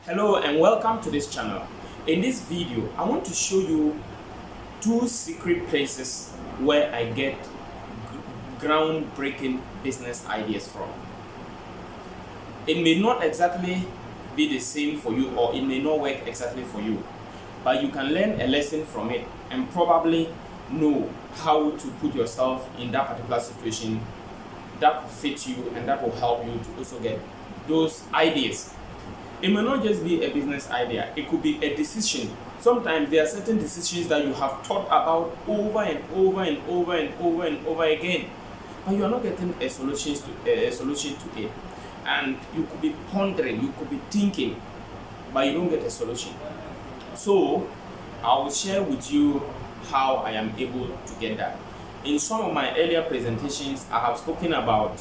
Hello and welcome to this channel. In this video, I want to show you two secret places where I get groundbreaking business ideas from. It may not exactly be the same for you, or it may not work exactly for you, but you can learn a lesson from it and probably know how to put yourself in that particular situation that will fit you and that will help you to also get those ideas. It may not just be a business idea, it could be a decision. Sometimes there are certain decisions that you have thought about over and over and over and over and over again, but you are not getting a solution to it. And you could be pondering, you could be thinking, but you don't get a solution. So I will share with you how I am able to get that. In some of my earlier presentations, I have spoken about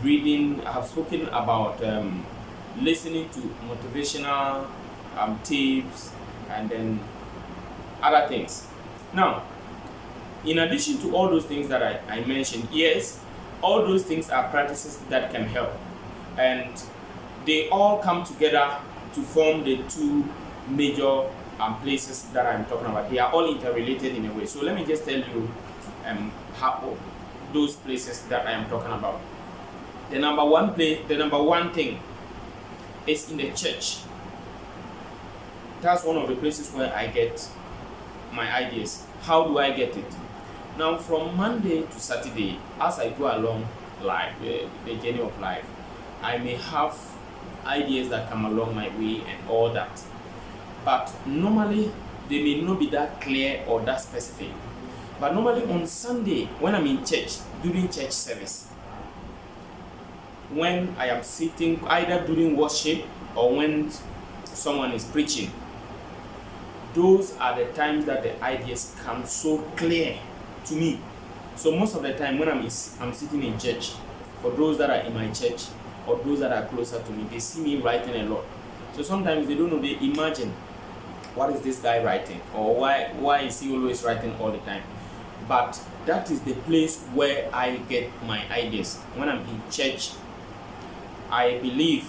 reading, I have spoken about listening to motivational tips and then other things. Now, in addition to all those things that I mentioned, yes, all those things are practices that can help, and they all come together to form the two major places that I'm talking about. They are all interrelated in a way. So let me just tell you how those places that I am talking about. The number one thing is in the church. That's one of the places where I get my ideas. How do I get it? Now, from Monday to Saturday, as I go along life, the journey of life, I may have ideas that come along my way and all that. But normally, they may not be that clear or that specific. But normally on Sunday, when I'm in church, during church service, when I am sitting either during worship or when someone is preaching, those are the times that the ideas come so clear to me. So most of the time when I'm sitting in church, for those that are in my church or those that are closer to me, they see me writing a lot. So sometimes they don't know, they imagine, what is this guy writing? Or why is he always writing all the time? But that is the place where I get my ideas. When I'm in church, I believe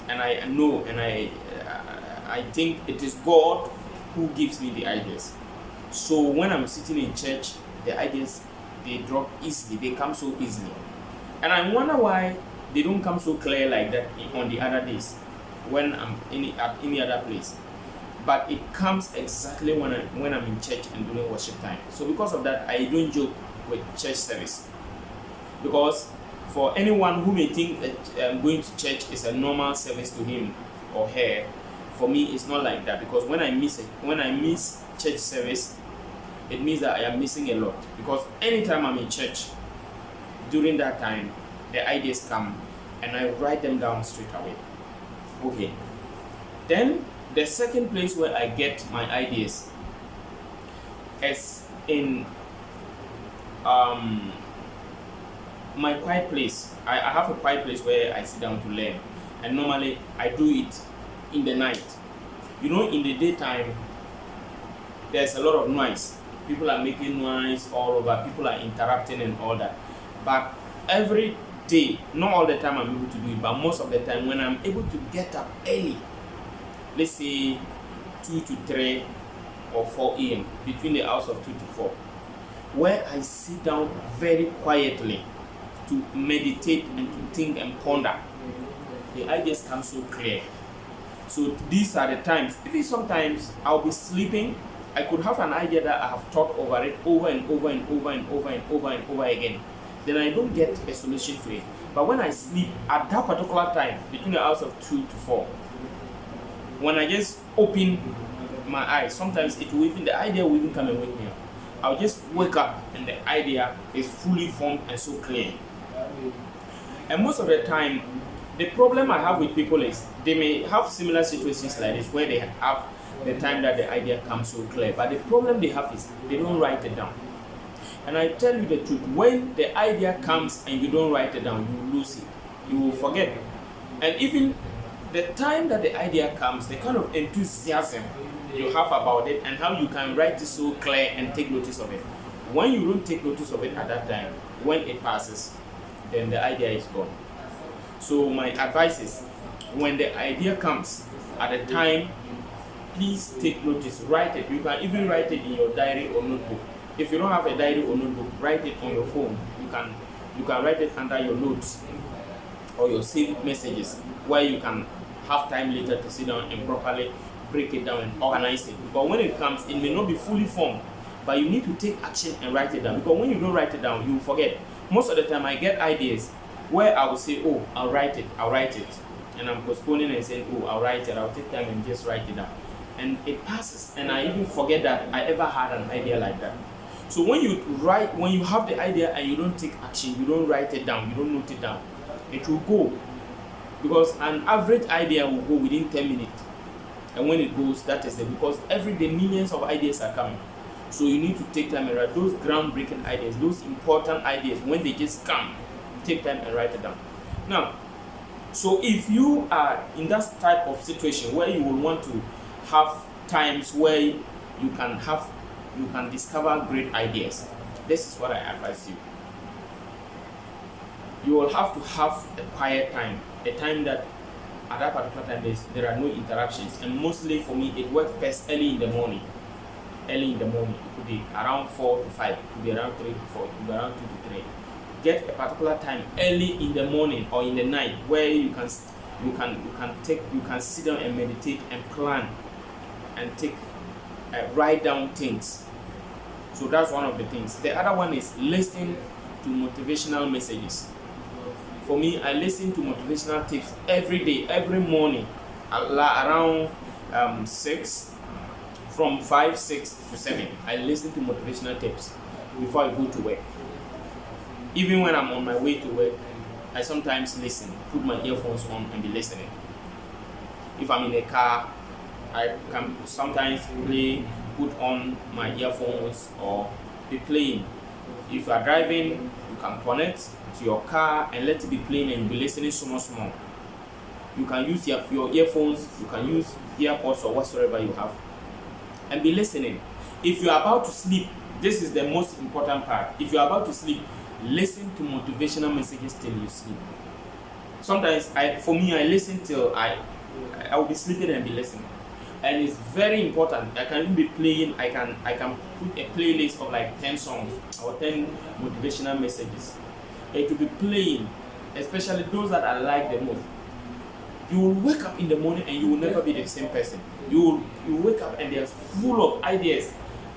and I know and I think it is God who gives me the ideas. So when I'm sitting in church, the ideas, they drop easily, they come so easily. And I wonder why they don't come so clear like that on the other days when I'm at any other place. But it comes exactly when I'm in church and during worship time. So because of that, I don't joke with church service. Because for anyone who may think that going to church is a normal service to him or her, for me it's not like that. Because when I miss church service, it means that I am missing a lot. Because anytime I'm in church, during that time, the ideas come and I write them down straight away. Okay. Then the second place where I get my ideas is in my quiet place. I have a quiet place where I sit down to learn, and normally I do it in the night. You know, in the daytime, there's a lot of noise. People are making noise all over, people are interrupting and all that. But every day, not all the time I'm able to do it, but most of the time when I'm able to get up early, let's say 2 to 3 or 4 a.m., between the hours of 2 to 4, where I sit down very quietly to meditate and to think and ponder, the ideas come so clear. So these are the times. Even sometimes I'll be sleeping, I could have an idea that I have thought over it over and over and over and over and over and over again. Then I don't get a solution to it. But when I sleep at that particular time, between the hours of 2 to 4, when I just open my eyes, sometimes the idea will even come and wake me up. I'll just wake up and the idea is fully formed and so clear. And most of the time, the problem I have with people is they may have similar situations like this where they have the time that the idea comes so clear. But the problem they have is they don't write it down. And I tell you the truth, when the idea comes and you don't write it down, you lose it. You will forget. And even the time that the idea comes, the kind of enthusiasm you have about it and how you can write it so clear and take notice of it. When you don't take notice of it at that time, when it passes, then the idea is gone. So my advice is, when the idea comes, at a time, please take notice. Write it. You can even write it in your diary or notebook. If you don't have a diary or notebook, write it on your phone. You can write it under your notes or your saved messages, where you can have time later to sit down and properly break it down and organize it. Because when it comes, it may not be fully formed, but you need to take action and write it down. Because when you don't write it down, you forget. Most of the time I get ideas where I will say, oh, I'll write it, and I'm postponing and saying, oh, I'll write it, I'll take time and just write it down. And it passes, and I even forget that I ever had an idea like that. So when you have the idea and you don't take action, you don't write it down, you don't note it down, it will go. Because an average idea will go within 10 minutes. And when it goes, that is it. Because every day millions of ideas are coming. So you need to take time and write those groundbreaking ideas, those important ideas. When they just come, take time and write it down. Now, so if you are in that type of situation where you will want to have times where you can discover great ideas, this is what I advise you. You will have to have a quiet time, a time that at that particular time there are no interruptions. And mostly for me, it works best early in the morning. Early in the morning, it could be around 4 to 5, it could be around 3 to 4, it could be around 2 to 3. Get a particular time early in the morning or in the night where you can sit down and meditate and plan and write down things. So that's one of the things. The other one is listening to motivational messages. For me, I listen to motivational tips every day, every morning, around 6, from 5, 6 to 7. I listen to motivational tips before I go to work. Even when I'm on my way to work, I sometimes listen, put my earphones on and be listening. If I'm in a car, I can sometimes put on my earphones or be playing. If you are driving, you can connect to your car and let it be playing and be listening small. You can use your earphones, you can use earpods or whatsoever you have and be listening. If you are about to sleep, this is the most important part. If you are about to sleep, listen to motivational messages till you sleep. Sometimes I listen till I will be sleeping and be listening. And it's very important. I can even be playing, I can put a playlist of like 10 songs or 10 motivational messages. It will be playing, especially those that I like the most. You will wake up in the morning and you will never be the same person. You wake up and there's full of ideas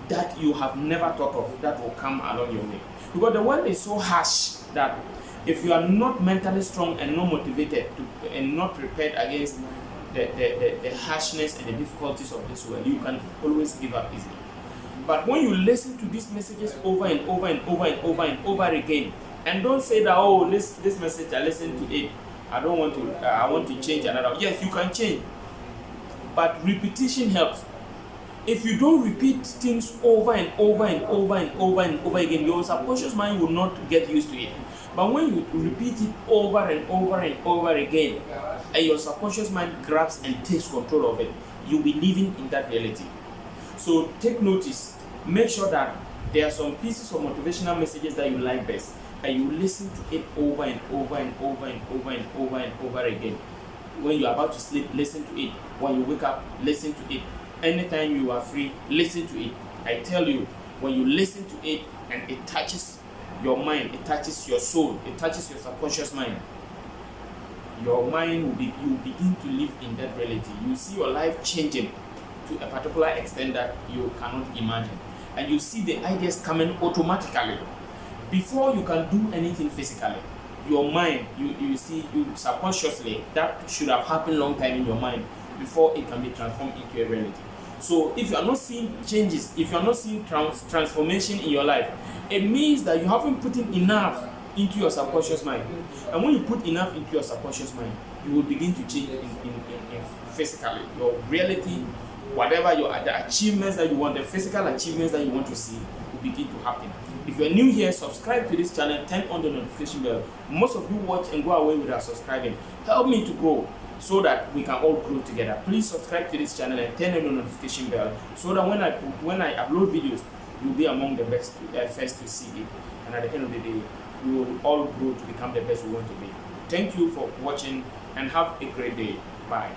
that you have never thought of that will come along your way. Because the world is so harsh that if you are not mentally strong and not motivated and not prepared against the harshness and the difficulties of this world, you can always give up easily. But when you listen to these messages over and over again, and don't say that, oh, this message I listened to it, I want to change another. Yes, you can change, but repetition helps. If you don't repeat things over and over again, your subconscious mind will not get used to it. But when you repeat it over and over again, and your subconscious mind grabs and takes control of it, you'll be living in that reality. So take notice. Make sure that there are some pieces of motivational messages that you like best, and you listen to it over and over again. When you're about to sleep, listen to it. When you wake up, listen to it. Anytime you are free, listen to it. I tell you, when you listen to it and it touches your mind, it touches your soul, it touches your subconscious mind, your mind you will begin to live in that reality. You see your life changing to a particular extent that you cannot imagine. And you see the ideas coming automatically before you can do anything physically. Your mind, you see, you subconsciously, that should have happened long time in your mind before it can be transformed into a reality. So if you are not seeing changes, if you are not seeing transformation in your life, it means that you haven't put in enough into your subconscious mind. And when you put enough into your subconscious mind, you will begin to change in physically. Your reality, whatever the achievements that you want, the physical achievements that you want to see will begin to happen. If you're new here, subscribe to this channel, turn on the notification bell. Most of you watch and go away without subscribing. Help me to grow so that we can all grow together. Please subscribe to this channel and turn on the notification bell so that when I upload videos, you'll be among the best first to see it. And at the end of the day, we will all grow to become the best we want to be. Thank you for watching and have a great day. Bye.